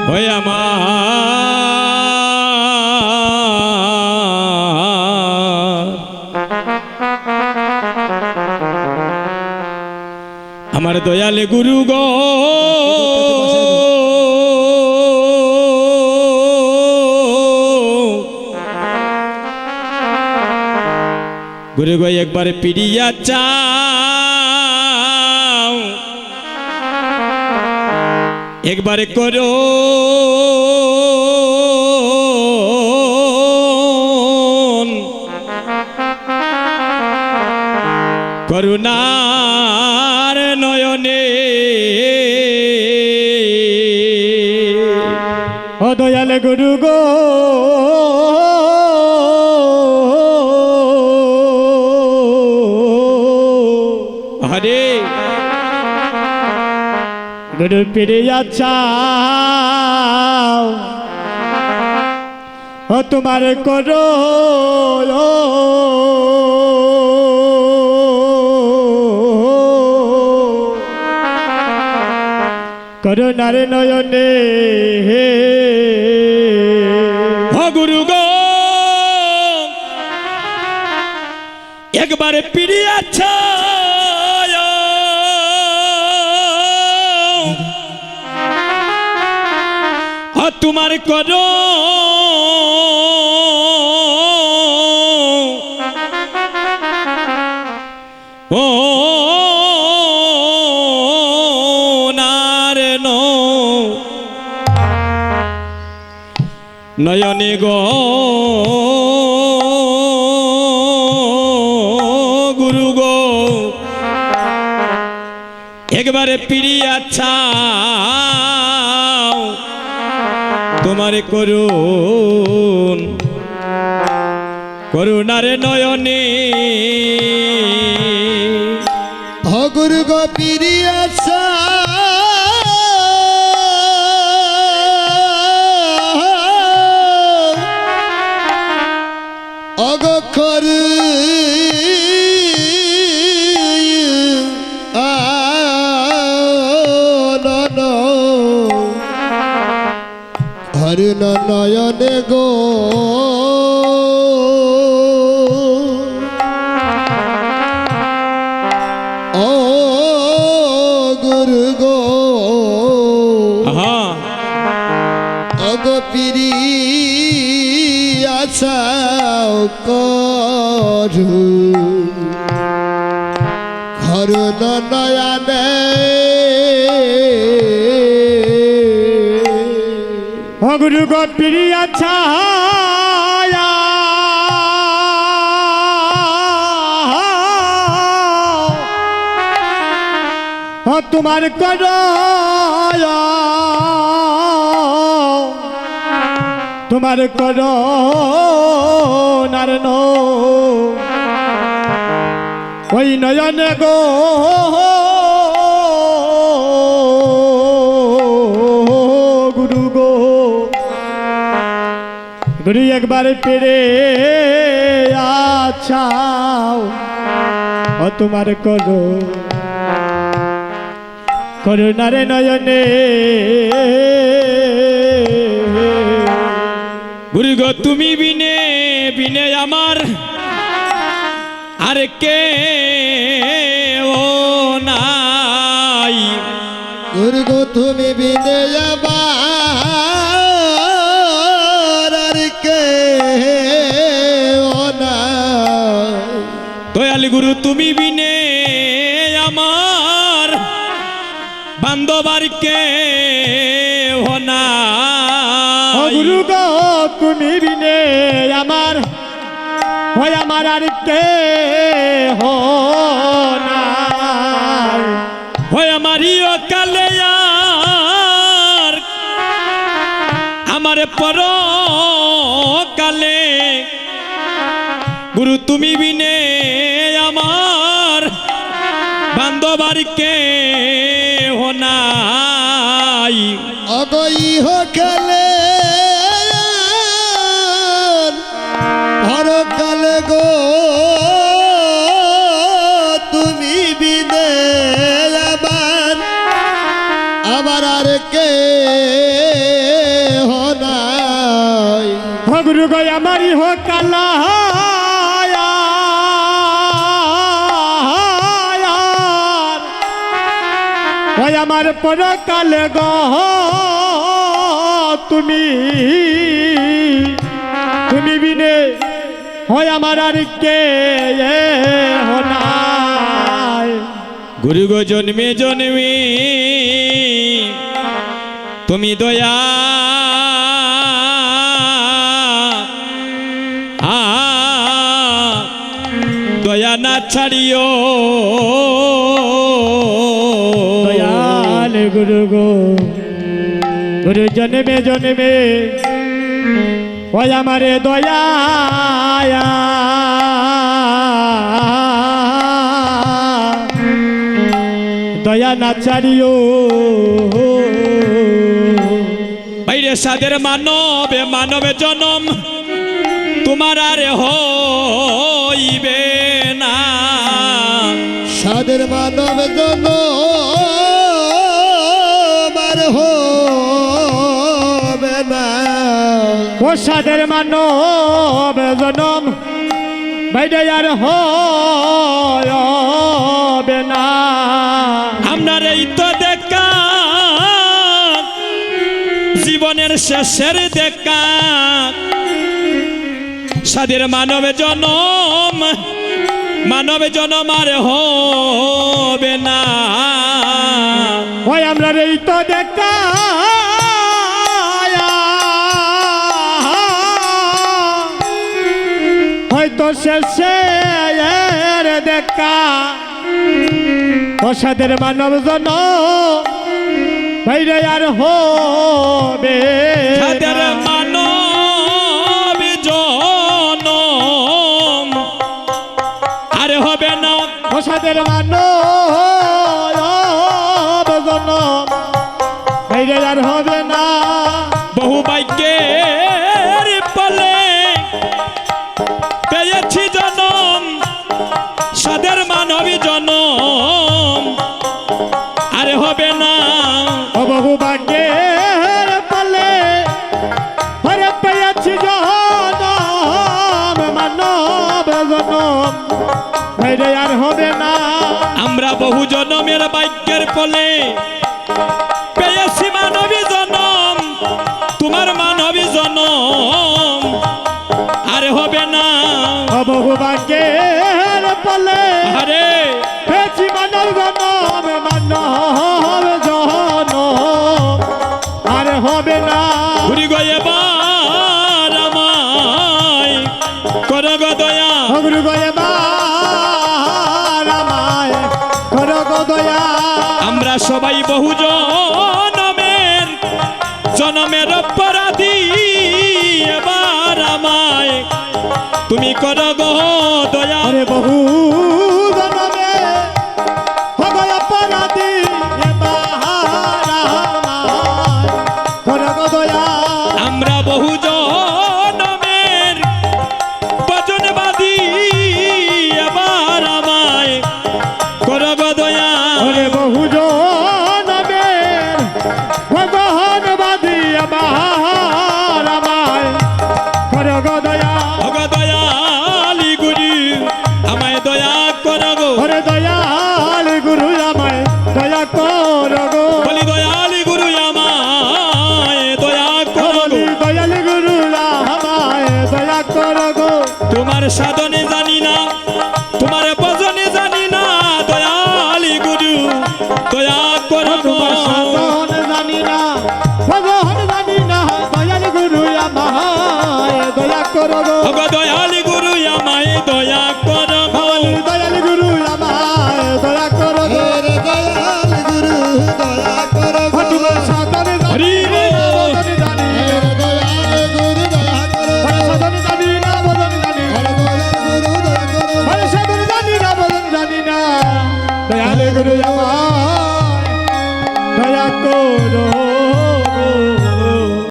ওই আমার দয়ালে গুরু গো গুরু গো একবার পিড়িয়া চাও একবার করো করুণার নয়নে ও দয়াল গুরু গো হরে গুরু পিড়িয়া চাও ও তোমার করো করুণার নয়নে ও গুরু গো একবার পিড়িয়াছ তোমার করো ও নয়নে গো গুরু গো একবারে পিড়িয়া চাও তোমার করুণারে নয়নে ও গুরু গো পিড়িয়া অগক্ষর হর নয়নে গো ও গুরু গো অগ পিরি আশাও করু ঘর নয়নে ও গুরু গো পিরি আছা তোমার কর তোমার কর নারন ওই নয়নে গো গুরু গো গুরু একবার পেরে আছাও ও তোমার করো করুণারে নয়নে গুরু গো তুমি বিনে বিনে আমার আর কে ও নাই গুরু গো তুমি বিনে আমার আর কে ও নাই দয়াল গুরু তুমি বিনে আমার বান্ধবার কে ও নাই গুরু গো তুমি বিনে আমার হয় আমার আর কে হো নাই হয় আমারই কালে আর আমার পর কালে গুরু তুমি বিনে আমার বান্ধবার কে হো নাই অগই হো খেলে হর কালে গো তুমি বিনে আবার আর কে গো আমারই হোক কালা ওই আমার পরকালে গো তুমি তুমি বিনে হয় আমার আর কে নাই গুরু গো জন্মে জন্মে তুমি দয়া দয়া না ছাড়িও দয়াল গুরু গো গুরু জন্মে জন্মে ওই আমারে দয়া দয়া না ছাড়িও বাইরে সাদের মানবে মানবে জনম তোমার আর হইবে না সাদের মানব জন আমার হবে না ও সাদের মানব জনম বাইরে আর হবে না আপনার এই তো দেখা জীবনের শেষের দেখা সাদের মানবে জনম আর হবে না ওই আমরা এই তো দেখা হয়তো শেষের দেখা প্রসাদের মানব জন বাইরে আর হবে সাদের না। মানব জনম আর হবে না প্রসাদের মানব জন বাইরে আর হবে না বহু ভাগ্যের ফলে পেয়েছি জনম সাদের মানবী জনম আরে হবে না ও বহু ভাগ্যের ফলে হরে পেয়েছি জনম মানব জনম বাইরে আর হবে না আমরা বহু জনমের ভাগ্যের ফলে পেয়েছি মানবী জনম তোমার মানবী জনম আরে হবে না ও বহু ভাগ্যের ফলে আরে পেয়েছি মানব জনম জনম আর হবে না ঘুরি গো এবার আমায় করো গো দয়া গুরু গয়ে আমায় করো গো দয়া আমরা সবাই বহু জনমের অপরাধী এবার আমায় তুমি করো গো দয়া আরে বহু জনমে হগয় অপরাধী এবার আমায় করো গো দয়া আমরা বহু জনমের বচনবাদী এবার আমায় করো গো দয়া আরে বহু জনমের ভগবানবাদী এবার আমায় করো গো দয়া গো দয়ালি গুরু আমায় দয়া করো গো ওরে দয়াল গুরু আমায় দয়া করো গো বলি দয়ালি গুরু আমায় দয়া করো গো বলি দয়াল গুরু আমায় দয়া করো গো তোমার সাধনে জানি না তোমার ভজনে জানি না দয়ালি গুরু দয়া